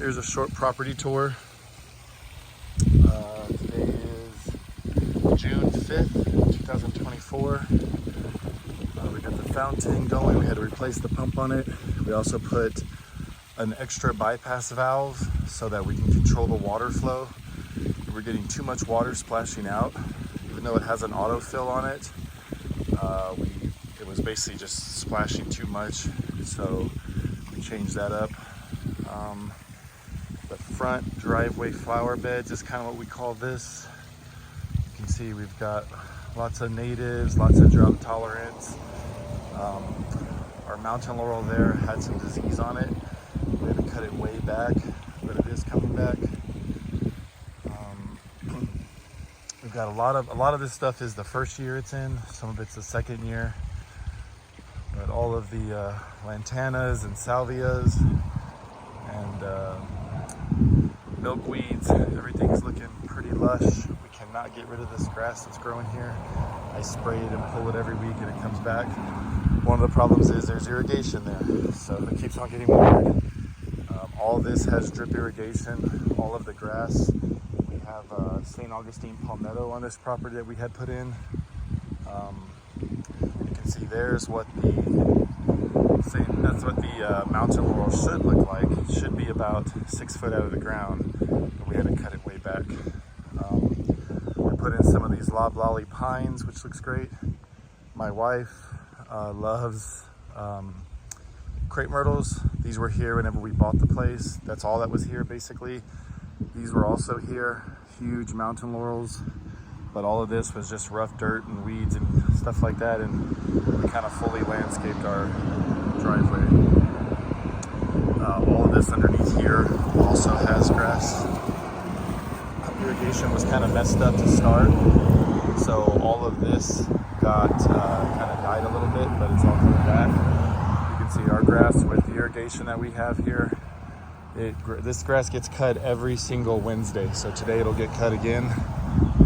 Here's a short property tour. Today is June 5th, 2024. We got the fountain going. We had to replace the pump on it. We also put an extra bypass valve so that we can control the water flow. We're getting too much water splashing out, even though it has an autofill on it. It was basically just splashing too much, so we changed that up. The front driveway flower beds is kind of what we call this. You can see we've got lots of natives, lots of drought tolerance. Our mountain laurel there had some disease on it. We had to cut it way back, but it is coming back. We've got a lot of this stuff is the first year it's in. Some of it's the second year. But all of the lantanas and salvias and milkweeds, everything's looking pretty lush. We cannot get rid of this grass that's growing here. I spray it and pull it every week and it comes back. One of the problems is there's irrigation there, so it keeps on getting watered. All this has drip irrigation, all of the grass. We have St. Augustine palmetto on this property that we had put in. You can see there's what that's what the mountain laurel should look like. It should be about 6 foot out of the ground, but we had to cut it way back. We put in some of these loblolly pines, which looks great. My wife loves crepe myrtles. These were here whenever we bought the place. That's all that was here basically. These were also here, huge mountain laurels, but all of this was just rough dirt and weeds and stuff like that, and we kind of fully landscaped our driveway. All of this underneath here also has grass. Irrigation was kind of messed up to start, so all of this got kind of died a little bit, but it's all coming back. You can see our grass with the irrigation that we have here. This grass gets cut every single Wednesday, so today it'll get cut again,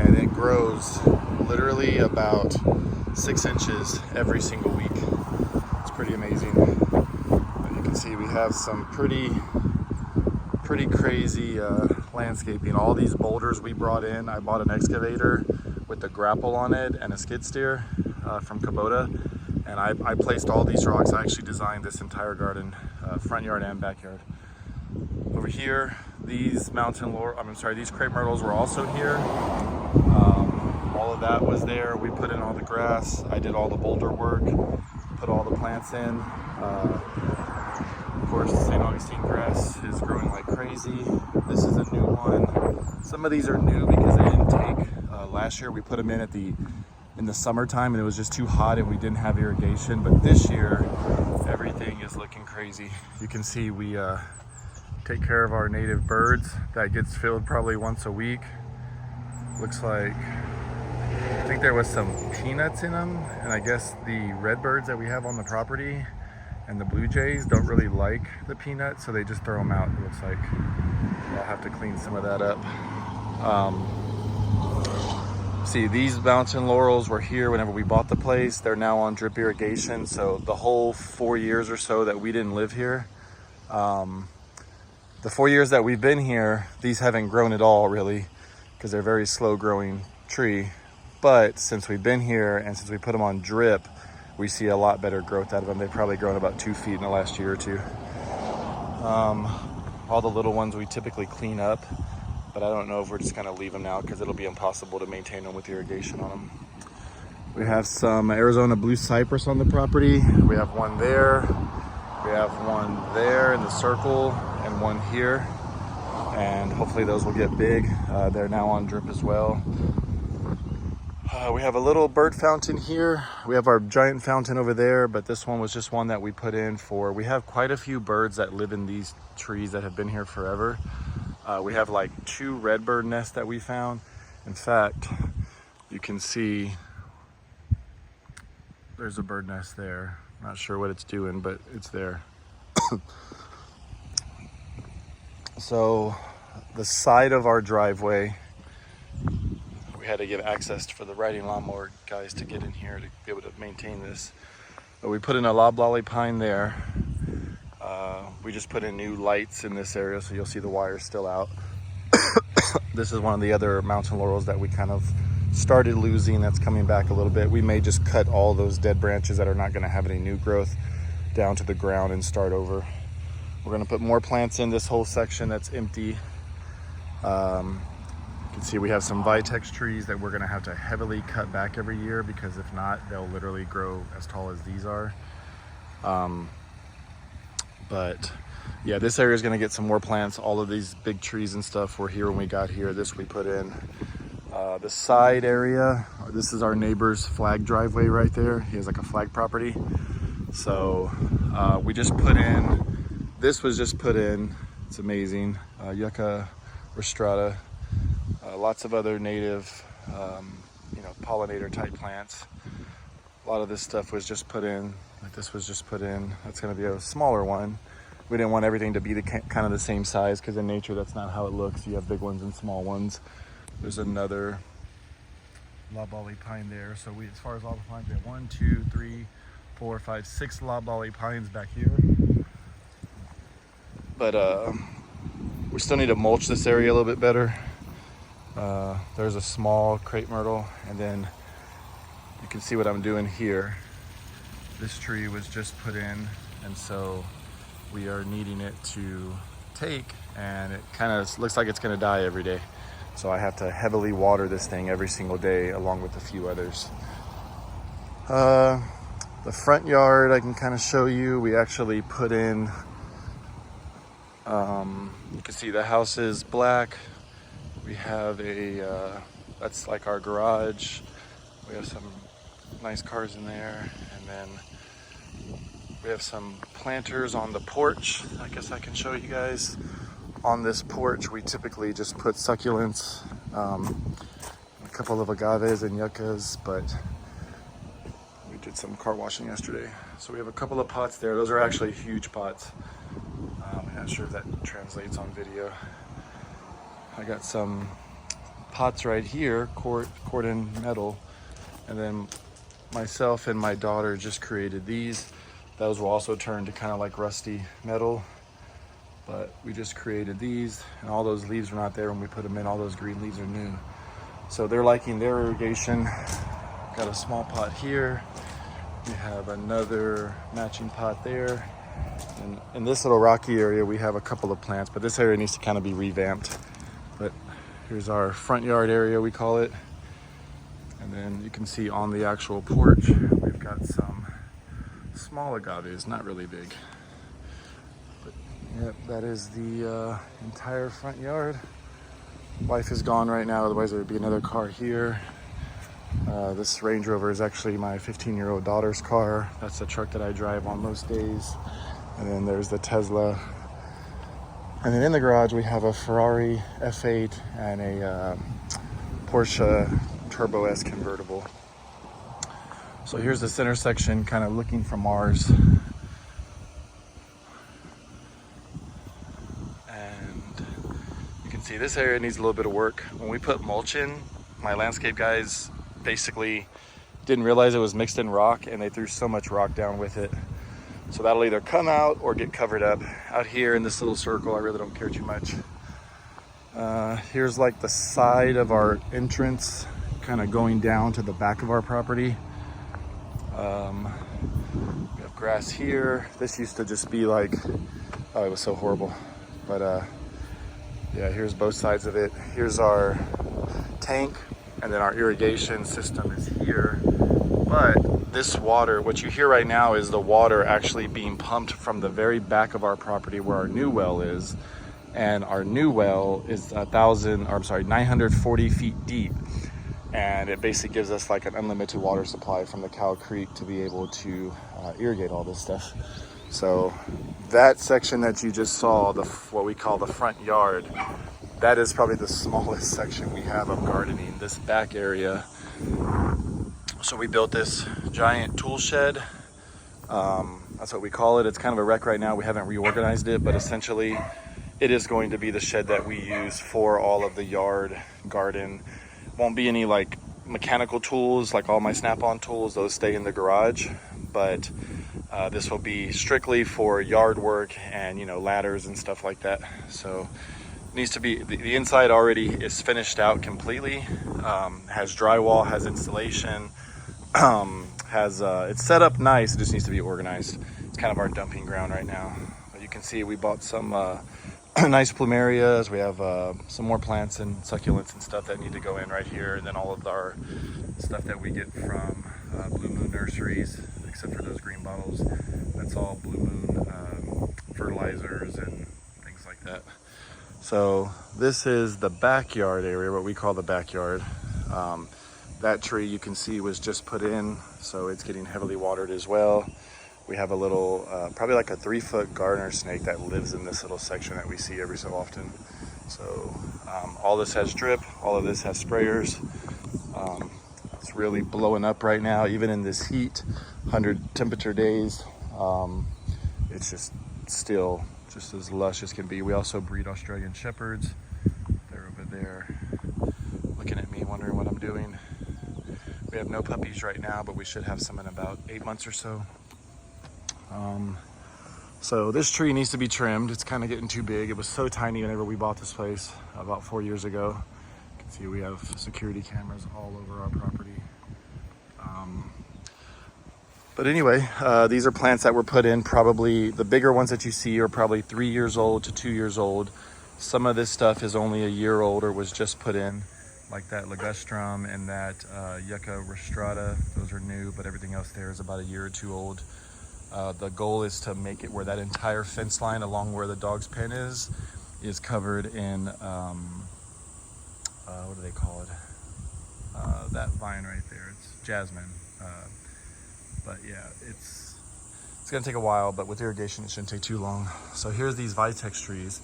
and it grows literally about 6 inches every single week. It's pretty amazing. But you can see we have some pretty crazy landscaping. All these boulders we brought in, I bought an excavator with a grapple on it and a skid steer from Kubota, and I placed all these rocks. I actually designed this entire garden, front yard and backyard. Over here, these these crepe myrtles were also here. All of that was there. We put in all the grass. I did all the boulder work, put all the plants in. Of course, the St. Augustine grass is growing like crazy. This is a new one. Some of these are new because they didn't take. Last year we put them in in the summertime and it was just too hot and we didn't have irrigation. But this year, everything is looking crazy. You can see we take care of our native birds. That gets filled probably once a week. Looks like, I think there was some peanuts in them, and I guess the redbirds that we have on the property and the blue jays don't really like the peanuts, so they just throw them out, it looks like. I'll have to clean some of that up. See, these mountain laurels were here whenever we bought the place. They're now on drip irrigation, so the whole 4 years or so that we didn't live here, the 4 years that we've been here, these haven't grown at all really, because they're very slow growing tree. But since we've been here and since we put them on drip, we see a lot better growth out of them. They've probably grown about 2 feet in the last year or two. All the little ones we typically clean up, but I don't know if we're just gonna leave them now because it'll be impossible to maintain them with irrigation on them. We have some Arizona blue cypress on the property. We have one there. We have one there in the circle and one here. And hopefully those will get big. They're now on drip as well. We have a little bird fountain here. We have our giant fountain over there, but this one was just one that we put in for, we have quite a few birds that live in these trees that have been here forever. We have like 2 redbird nests that we found. In fact, you can see there's a bird nest there. Not sure what it's doing, but it's there. So the side of our driveway, we had to give access for the riding lawnmower guys to get in here to be able to maintain this. But we put in a loblolly pine there. We just put in new lights in this area, so you'll see the wires still out. This is one of the other mountain laurels that we kind of started losing that's coming back a little bit. We may just cut all those dead branches that are not going to have any new growth down to the ground and start over. We're going to put more plants in this whole section that's empty. You can see we have some Vitex trees that we're going to have to heavily cut back every year, because if not, they'll literally grow as tall as these are. But yeah, this area is going to get some more plants. All of these big trees and stuff were here when we got here. This we put in. The side area, this is our neighbor's flag driveway right there. He has like a flag property. So we just put in, this was just put in. It's amazing. Yucca rostrata. Lots of other native, pollinator type plants. A lot of this stuff was just put in. Like this was just put in. That's going to be a smaller one. We didn't want everything to be kind of the same size, because in nature that's not how it looks. You have big ones and small ones. There's another loblolly pine there. So as far as all the pines, we have 1, 2, 3, 4, 5, 6 loblolly pines back here. But we still need to mulch this area a little bit better. There's a small crepe myrtle, and then you can see what I'm doing here. This tree was just put in, and so we are needing it to take, and it kind of looks like it's going to die every day. So I have to heavily water this thing every single day, along with a few others. The front yard I can kind of show you. We actually put in, you can see the house is black. We have that's like our garage. We have some nice cars in there, and then we have some planters on the porch. I guess I can show you guys. On this porch, we typically just put succulents, a couple of agaves and yuccas, but we did some car washing yesterday. So we have a couple of pots there. Those are actually huge pots. I'm not sure if that translates on video. I got some pots right here, Cordon metal, and then myself and my daughter just created these. Those will also turn to kind of like rusty metal, but we just created these, and all those leaves were not there when we put them in. All those green leaves are new. So they're liking their irrigation. Got a small pot here. We have another matching pot there. And in this little rocky area, we have a couple of plants, but this area needs to kind of be revamped. But here's our front yard area, we call it. And then you can see on the actual porch, we've got some small agaves, not really big. But yep, that is the entire front yard. Wife is gone right now, otherwise there would be another car here. This Range Rover is actually my 15-year-old daughter's car. That's the truck that I drive on most days. And then there's the Tesla. And then in the garage, we have a Ferrari F8 and a Porsche Turbo S convertible. So here's this intersection, kind of looking from Mars. And you can see this area needs a little bit of work. When we put mulch in, my landscape guys basically didn't realize it was mixed in rock, and they threw so much rock down with it. So that'll either come out or get covered up. Out here in this little circle, I really don't care too much. Here's like the side of our entrance, kind of going down to the back of our property. We have grass here. This used to just be like, oh, it was so horrible. But yeah, here's both sides of it. Here's our tank, and then our irrigation system is here. But this water, what you hear right now is the water actually being pumped from the very back of our property where our new well is. And our new well is 940 feet deep. And it basically gives us like an unlimited water supply from the Cow Creek to be able to irrigate all this stuff. So that section that you just saw, what we call the front yard, that is probably the smallest section we have of gardening, this back area. So we built this giant tool shed. That's what we call it. It's kind of a wreck right now. We haven't reorganized it, but essentially it is going to be the shed that we use for all of the yard garden. Won't be any like mechanical tools, like all my Snap-on tools. Those stay in the garage. But This will be strictly for yard work and, you know, ladders and stuff like that. So needs to be, the inside already is finished out completely. Has drywall, has insulation, it's set up nice. It just needs to be organized. It's kind of our dumping ground right now. But you can see we bought some nice plumerias. We have some more plants and succulents and stuff that need to go in right here. And then all of our stuff that we get from Blue Moon Nurseries, except for those green bottles. That's all Blue Moon fertilizers and things like that. So this is the backyard area, what we call the backyard. That tree you can see was just put in, so it's getting heavily watered as well. We have a little, probably like a 3-foot gardener snake that lives in this little section that we see every so often. So all this has drip, all of this has sprayers. It's really blowing up right now, even in this heat, 100 temperature days. It's just still just as lush as can be. We also breed Australian Shepherds. They're over there looking at me, wondering what I'm doing. We have no puppies right now, but we should have some in about 8 months or so. So this tree needs to be trimmed. It's kind of getting too big. It was so tiny whenever we bought this place about 4 years ago. You can see we have security cameras all over our property. But anyway, these are plants that were put in. Probably the bigger ones that you see are probably 3 years old to 2 years old. Some of this stuff is only a year old or was just put in, like that ligustrum and that Yucca rostrata. Those are new, but everything else there is about a year or two old. The goal is to make it where that entire fence line along where the dog's pen is covered in, what do they call it? That vine right there, it's jasmine. But yeah, it's gonna take a while, but with irrigation, it shouldn't take too long. So here's these Vitex trees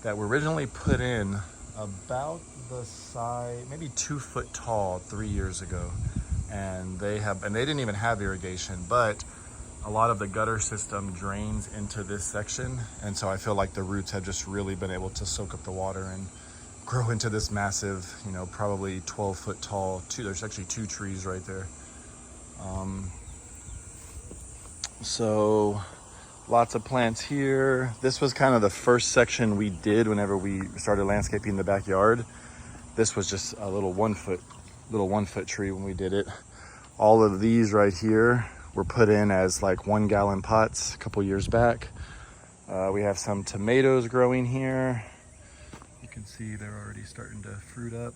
that were originally put in about the size, maybe 2 foot tall 3 years ago. And they didn't even have irrigation, but a lot of the gutter system drains into this section. And so I feel like the roots have just really been able to soak up the water and grow into this massive, you know, probably 12 foot tall, there's actually 2 trees right there. So lots of plants here. This was kind of the first section we did whenever we started landscaping the backyard. This was just a little one foot tree when we did it. All of these right here were put in as like 1 gallon pots a couple years back. We have some tomatoes growing here. You can see they're already starting to fruit up.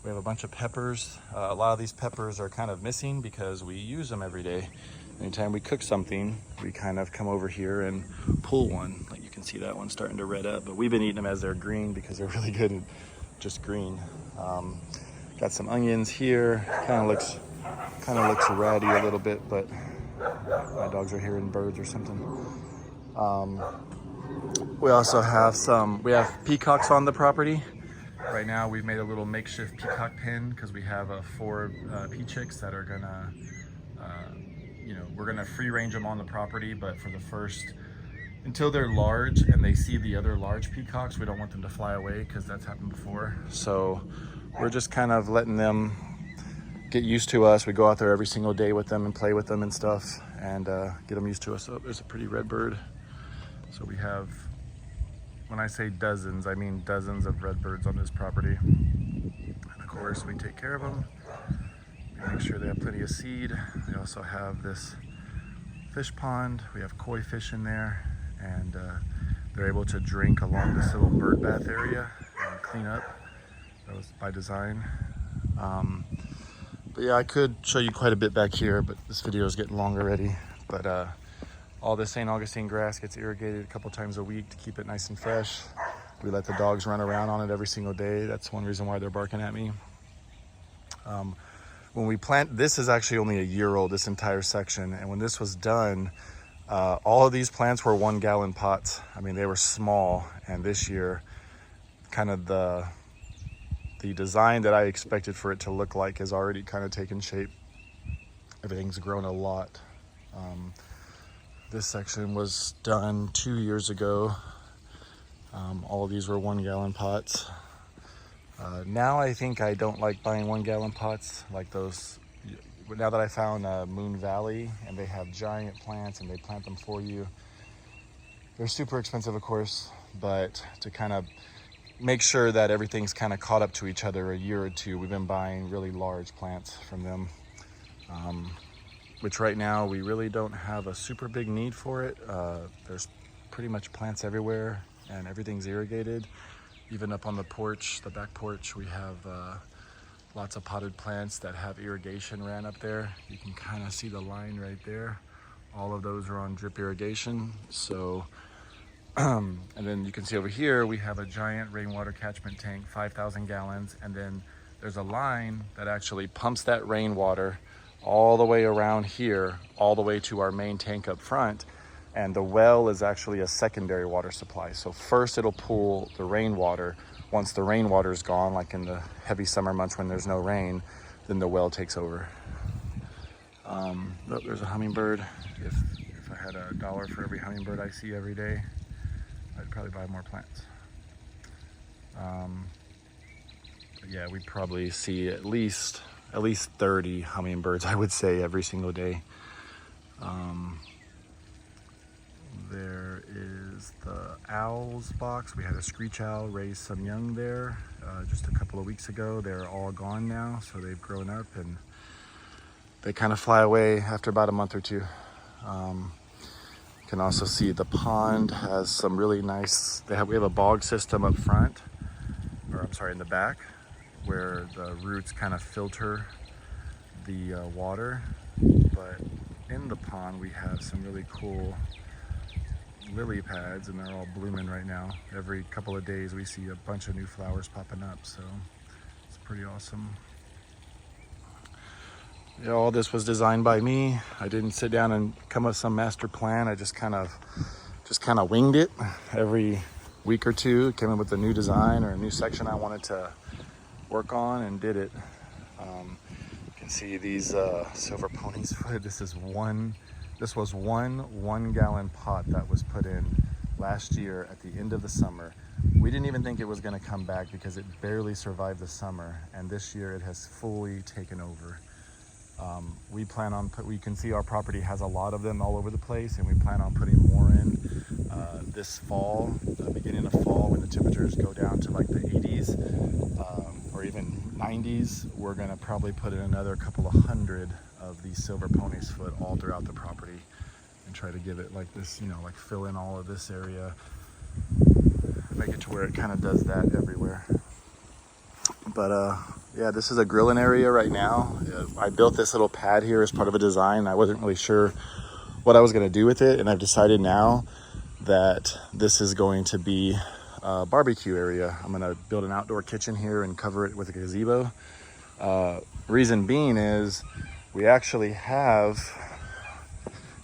We have a bunch of peppers. A lot of these peppers are kind of missing because we use them every day. Anytime we cook something, we kind of come over here and pull one. Like you can see that one starting to red up, but we've been eating them as they're green because they're really good and just green. Got some onions here. Kind of looks ratty a little bit, but my dogs are hearing birds or something. We also have we have peacocks on the property. Right now we've made a little makeshift peacock pen because we have 4 pea chicks that are gonna, we're gonna free range them on the property, but for the first, until they're large and they see the other large peacocks, we don't want them to fly away because that's happened before. So we're just kind of letting them get used to us. We go out there every single day with them and play with them and stuff and get them used to us. Oh, there's a pretty red bird. So we have, when I say dozens, I mean dozens of redbirds on this property. And of course, we take care of them. We make sure they have plenty of seed. We also have this fish pond. We have koi fish in there, and they're able to drink along this little bird bath area and clean up. That was by design. But yeah, I could show you quite a bit back here, but this video is getting long already. But all this St. Augustine grass gets irrigated a couple times a week to keep it nice and fresh. We let the dogs run around on it every single day. That's one reason why they're barking at me. When we plant, this is actually only a year old, this entire section. And when this was done, all of these plants were 1 gallon pots. I mean, they were small. And this year, kind of the design that I expected for it to look like has already kind of taken shape. Everything's grown a lot. This section was done 2 years ago. All of these were 1 gallon pots. Now I think I don't like buying 1 gallon pots like those now that I found Moon Valley, and they have giant plants and they plant them for you. They're super expensive, of course, but to kind of make sure that everything's kind of caught up to each other a year or two, we've been buying really large plants from them, which right now we really don't have a super big need for it. There's pretty much plants everywhere and everything's irrigated. Even up on the porch, the back porch, we have lots of potted plants that have irrigation ran up there. You can kind of see the line right there. All of those are on drip irrigation. So, and then you can see over here, we have a giant rainwater catchment tank, 5,000 gallons. And then there's a line that actually pumps that rainwater all the way around here, all the way to our main tank up front. And the well is actually a secondary water supply. So first it'll pull the rainwater. Once the rainwater is gone, like in the heavy summer months when there's no rain, then the well takes over. Oh, there's a hummingbird. If I had $1 for every hummingbird I see every day, I'd probably buy more plants. But yeah, we probably see at least 30 hummingbirds, I would say, every single day. There is the owls box. We had a screech owl raise some young there just a couple of weeks ago. They're all gone now, so they've grown up and they kind of fly away after about a month or two. You can also see the pond has some really nice, we have a bog system up front, or I'm sorry, in the back, where the roots kind of filter the water. But in the pond, we have some really cool lily pads, and they're all blooming right now. Every couple of days, we see a bunch of new flowers popping up, so it's pretty awesome. Yeah, all this was designed by me. I didn't sit down and come up with some master plan. I just kind of winged it. Every week or two, came in with a new design or a new section I wanted to work on, and did it. You can see these silver ponies foot. This was one 1-gallon pot that was put in last year at the end of the summer. We didn't even think it was going to come back because it barely survived the summer, and this year it has fully taken over. We plan on we can see our property has a lot of them all over the place, and we plan on putting more in this fall, beginning of fall, when the temperatures go down to like the 80s or even 90s. We're going to probably put in another couple of hundred of these silver ponies foot all throughout the property, and try to give it like this, you know, like fill in all of this area, make it to where it kind of does that everywhere. But yeah, this is a grilling area right now. I built this little pad here as part of a design. I wasn't really sure what I was going to do with it, and I've decided now that this is going to be a barbecue area. I'm going to build an outdoor kitchen here and cover it with a gazebo. Reason being is we actually have,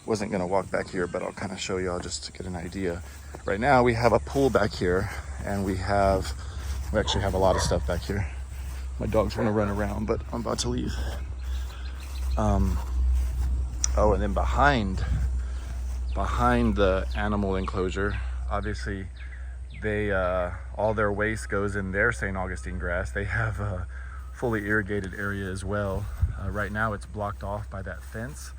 wasn't going to walk back here, but I'll kind of show y'all just to get an idea. Right now we have a pool back here, and we actually have a lot of stuff back here. My dogs want to run around, but I'm about to leave. Oh, and then behind the animal enclosure, obviously they all their waste goes in their St. Augustine grass. They have a fully irrigated area as well. Right now it's blocked off by that fence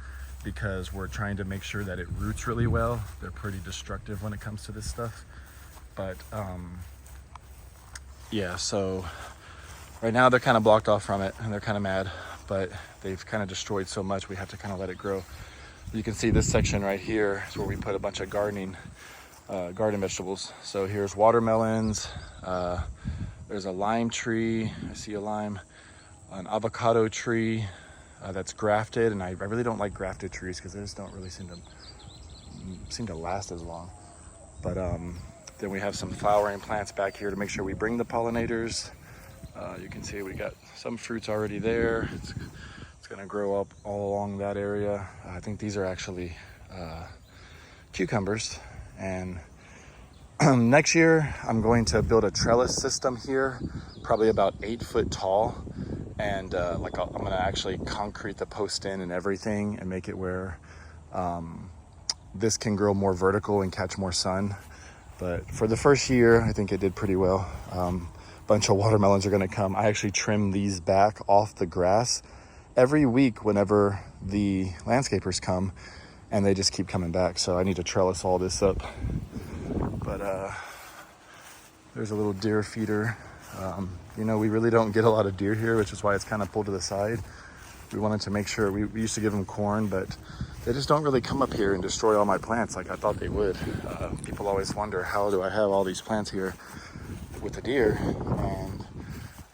because we're trying to make sure that it roots really well. They're pretty destructive when it comes to this stuff. But yeah, so right now they're kind of blocked off from it, and they're kind of mad, but they've kind of destroyed so much we have to kind of let it grow. You can see this section right here is where we put a bunch of garden vegetables. So here's watermelons, there's a lime tree, I see a lime, an avocado tree that's grafted, and I really don't like grafted trees because they just don't really seem to last as long. But then we have some flowering plants back here to make sure we bring the pollinators. You can see we got some fruits already there. It's gonna grow up all along that area. I think these are actually cucumbers. And next year, I'm going to build a trellis system here, probably about 8 foot tall. And I'm gonna actually concrete the post in and everything, and make it where this can grow more vertical and catch more sun. But for the first year, I think it did pretty well. Bunch of watermelons are gonna come. I actually trimmed these back off the grass every week whenever the landscapers come, and they just keep coming back. So I need to trellis all this up. But there's a little deer feeder. You know, we really don't get a lot of deer here, which is why it's kind of pulled to the side. We wanted to make sure, we used to give them corn, but they just don't really come up here and destroy all my plants like I thought they would. People always wonder, how do I have all these plants here with the deer? And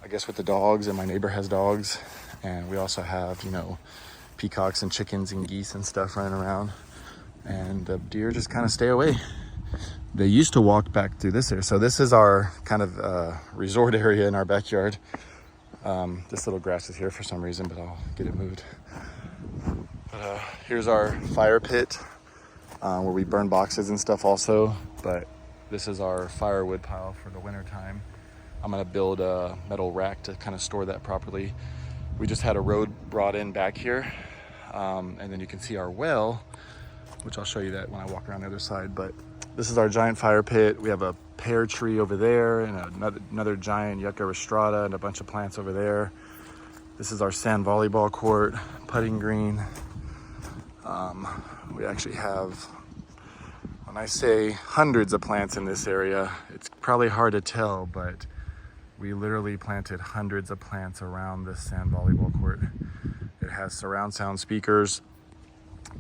I guess with the dogs, and my neighbor has dogs, and we also have, you know, peacocks and chickens and geese and stuff running around, and the deer just kind of stay away. They used to walk back through this area. So this is our kind of resort area in our backyard. This little grass is here for some reason, but I'll get it moved. Here's our fire pit where we burn boxes and stuff also, but this is our firewood pile for the winter time. I'm gonna build a metal rack to kind of store that properly. We just had a road brought in back here, and then you can see our well, which I'll show you that when I walk around the other side. But this is our giant fire pit. We have a pear tree over there and another giant Yucca rostrata and a bunch of plants over there. This is our sand volleyball court, putting green. We actually have, when I say hundreds of plants in this area, it's probably hard to tell, but we literally planted hundreds of plants around this sand volleyball court. It has surround sound speakers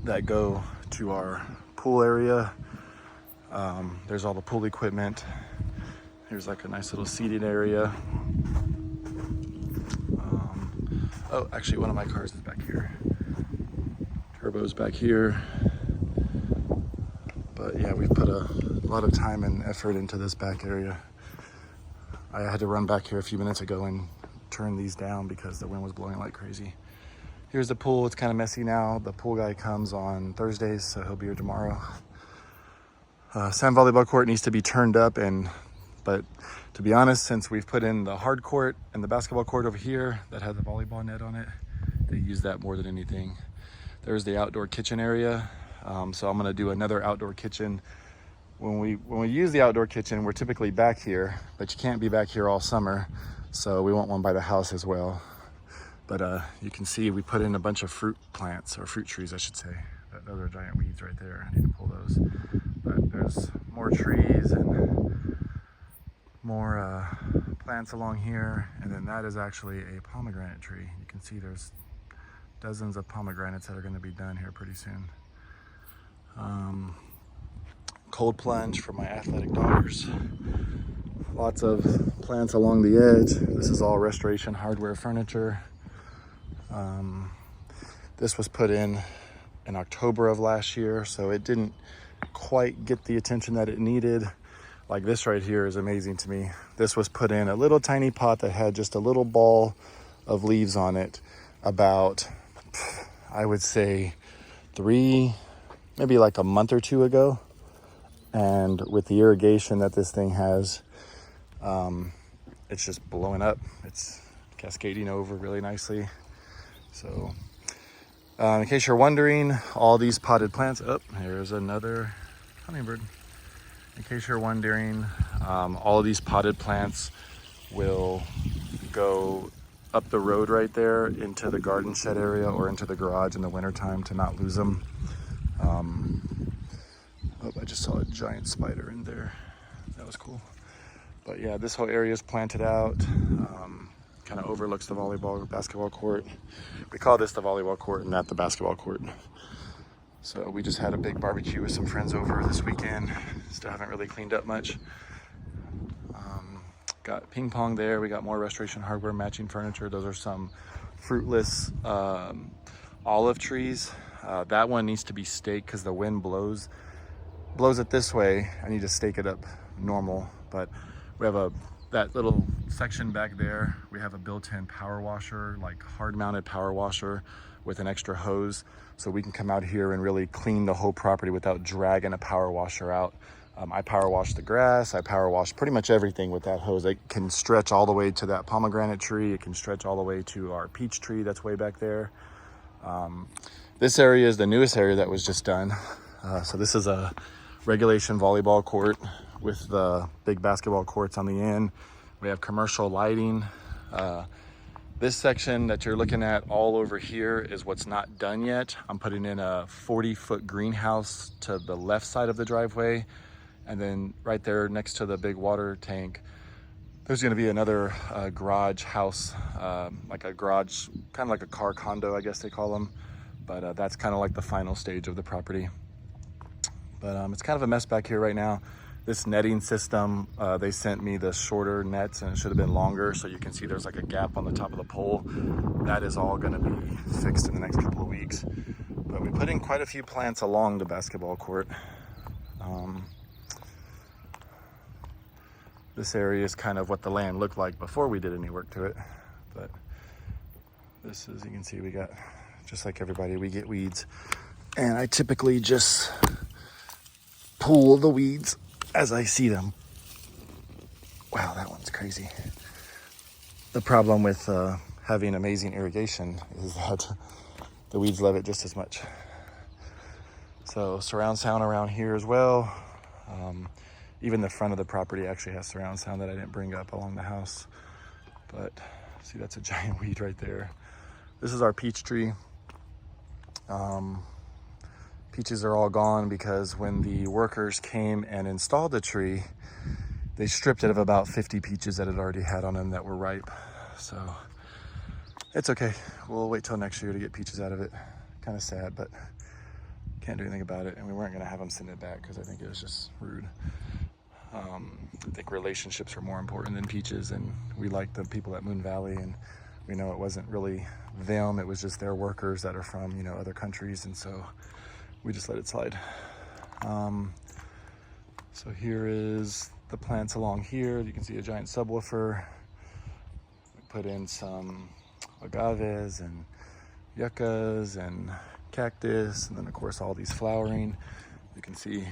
that go to our pool area. There's all the pool equipment. Here's like a nice little seated area. Oh, actually one of my cars is back here. Turbo's back here. But yeah, we've put a lot of time and effort into this back area. I had to run back here a few minutes ago and turn these down because the wind was blowing like crazy. Here's the pool. It's kind of messy now. The pool guy comes on Thursdays, so he'll be here tomorrow. Sand volleyball court needs to be turned up, but to be honest, since we've put in the hard court and the basketball court over here that has a volleyball net on it, they use that more than anything. There's the outdoor kitchen area. So I'm gonna do another outdoor kitchen. When we use the outdoor kitchen, we're typically back here, but you can't be back here all summer. So we want one by the house as well. But you can see we put in a bunch of fruit plants, or fruit trees, I should say. Those are giant weeds right there. I need to pull those. But there's more trees and more plants along here. And then that is actually a pomegranate tree. You can see there's dozens of pomegranates that are gonna be done here pretty soon. Cold plunge for my athletic daughters. Lots of plants along the edge. This is all Restoration Hardware furniture. This was put in October of last year, so it didn't quite get the attention that it needed. Like this right here is amazing to me. This was put in a little tiny pot that had just a little ball of leaves on it about, I would say, maybe like a month or two ago. And with the irrigation that this thing has, it's just blowing up. It's cascading over really nicely. So in case you're wondering, all these potted plants, here's another hummingbird. In case you're wondering, all of these potted plants will go up the road right there into the garden shed area or into the garage in the wintertime to not lose them. I just saw a giant spider in there. That was cool. But yeah, this whole area is planted out. Kind of overlooks the basketball court. We call this the volleyball court and not the basketball court. So we just had a big barbecue with some friends over this weekend. Still haven't really cleaned up much. Got ping pong there. We got more Restoration Hardware matching furniture. Those are some fruitless olive trees. That one needs to be staked because the wind blows it this way. I need to stake it up normal, but we have that little section back there. We have a built-in power washer, like hard-mounted power washer with an extra hose, so we can come out here and really clean the whole property without dragging a power washer out. I power wash the grass. I power wash pretty much everything with that hose. It can stretch all the way to that pomegranate tree. It can stretch all the way to our peach tree that's way back there. This area is the newest area that was just done. So this is a regulation volleyball court with the big basketball courts on the end. We have commercial lighting. This section that you're looking at all over here is what's not done yet. I'm putting in a 40-foot greenhouse to the left side of the driveway. And then right there next to the big water tank, there's gonna be another garage house, like a garage, kind of like a car condo, I guess they call them. But that's kind of like the final stage of the property. But it's kind of a mess back here right now. This netting system, they sent me the shorter nets and it should have been longer. So you can see there's like a gap on the top of the pole. That is all gonna be fixed in the next couple of weeks. But we put in quite a few plants along the basketball court. This area is kind of what the land looked like before we did any work to it. But this is, you can see we got, just like everybody, we get weeds. And I typically just pull the weeds as I see them. Wow, that one's crazy. The problem with having amazing irrigation is that the weeds love it just as much. So surround sound around here as well. Even the front of the property actually has surround sound that I didn't bring up along the house. But see, that's a giant weed right there. This is our peach tree. Peaches are all gone because when the workers came and installed the tree, they stripped it of about 50 peaches that it already had on them that were ripe. So it's okay. We'll wait till next year to get peaches out of it. Kind of sad, but can't do anything about it. And we weren't gonna have them send it back because I think it was just rude. I think relationships are more important than peaches, and we like the people at Moon Valley, and we know it wasn't really them, it was just their workers that are from, you know, other countries, and so we just let it slide. So here is the plants along here. You can see a giant subwoofer. We put in some agaves and yuccas and cactus, and then of course all these flowering. You can see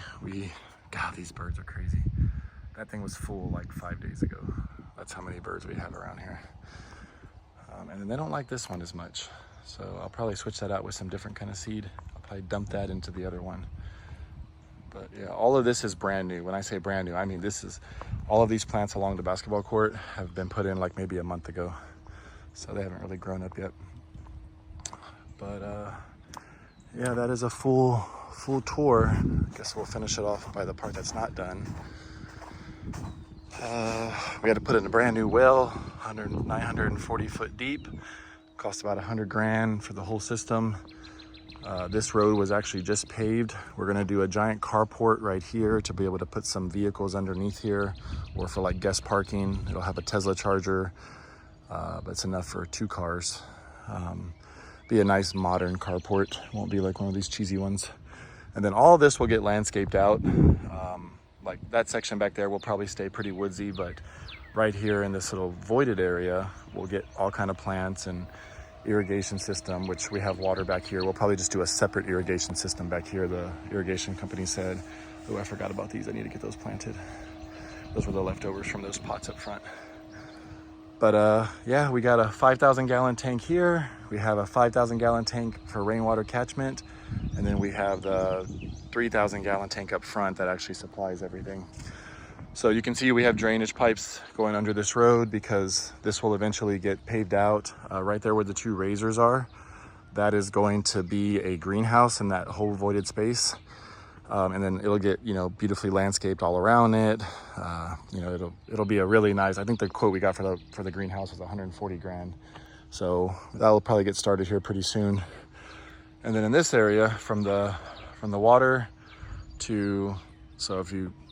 God, these birds are crazy. That thing was full like 5 days ago. That's how many birds we have around here. And then they don't like this one as much. So I'll probably switch that out with some different kind of seed. I'll probably dump that into the other one. But yeah, all of this is brand new. When I say brand new, I mean all of these plants along the basketball court have been put in like maybe a month ago. So they haven't really grown up yet. But yeah, that is a full tour. I guess we'll finish it off by the part that's not done. We had to put in a brand new well, 940 foot deep. Cost about 100 grand for the whole system. This road was actually just paved. We're gonna do a giant carport right here to be able to put some vehicles underneath here, or for like guest parking. It'll have a Tesla charger, but it's enough for 2 cars. Be a nice modern carport. Won't be like one of these cheesy ones. And then all this will get landscaped out. Like that section back there will probably stay pretty woodsy, but right here in this little voided area, we'll get all kind of plants and irrigation system, which we have water back here. We'll probably just do a separate irrigation system back here. The irrigation company said, oh, I forgot about these. I need to get those planted. Those were the leftovers from those pots up front. But yeah, we got a 5,000 gallon tank here. We have a 5,000 gallon tank for rainwater catchment. And then we have the 3,000 gallon tank up front that actually supplies everything. So you can see we have drainage pipes going under this road because this will eventually get paved out. Right there where the 2 razors are, that is going to be a greenhouse in that whole voided space. And then it'll get, you know, beautifully landscaped all around it. You know, it'll be a really nice, I think the quote we got for the greenhouse was 140 grand. So that'll probably get started here pretty soon. And then in this area, from the water to, so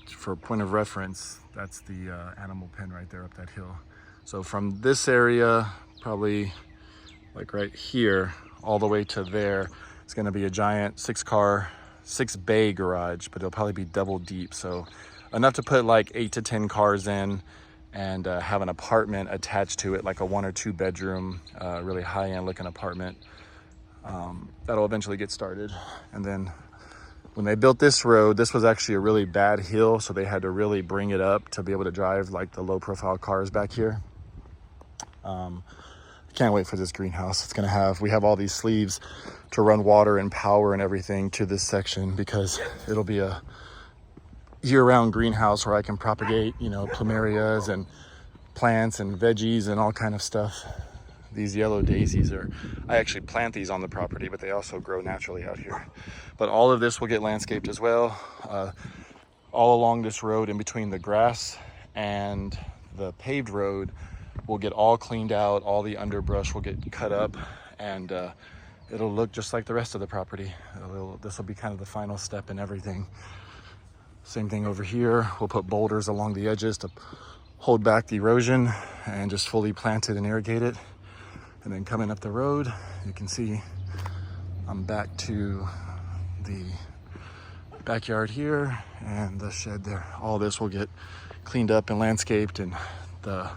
for point of reference, that's the animal pen right there up that hill. So from this area, probably like right here, all the way to there, it's gonna be a giant 6-bay garage, but it'll probably be double deep. So enough to put like 8 to 10 cars in and have an apartment attached to it, like a 1 or 2 bedroom, really high-end looking apartment. That'll eventually get started. And then when they built this road, this was actually a really bad hill, so they had to really bring it up to be able to drive like the low profile cars back here. Can't wait for this greenhouse. We have all these sleeves to run water and power and everything to this section because it'll be a year-round greenhouse where I can propagate, you know, plumerias and plants and veggies and all kind of stuff. These yellow daisies are, I actually plant these on the property, but they also grow naturally out here. But all of this will get landscaped as well. All along this road in between the grass and the paved road will get all cleaned out. All the underbrush will get cut up, and it'll look just like the rest of the property. This will be kind of the final step in everything. Same thing over here. We'll put boulders along the edges to hold back the erosion and just fully plant it and irrigate it. And then coming up the road, you can see I'm back to the backyard here and the shed there. All this will get cleaned up and landscaped, and the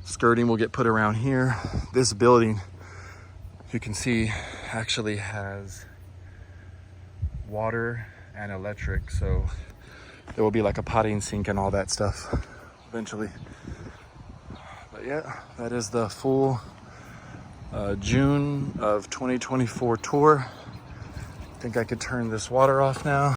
skirting will get put around here. This building, you can see, actually has water and electric, so there will be like a potting sink and all that stuff eventually. But yeah, that is the full June of 2024 tour. I think I could turn this water off now.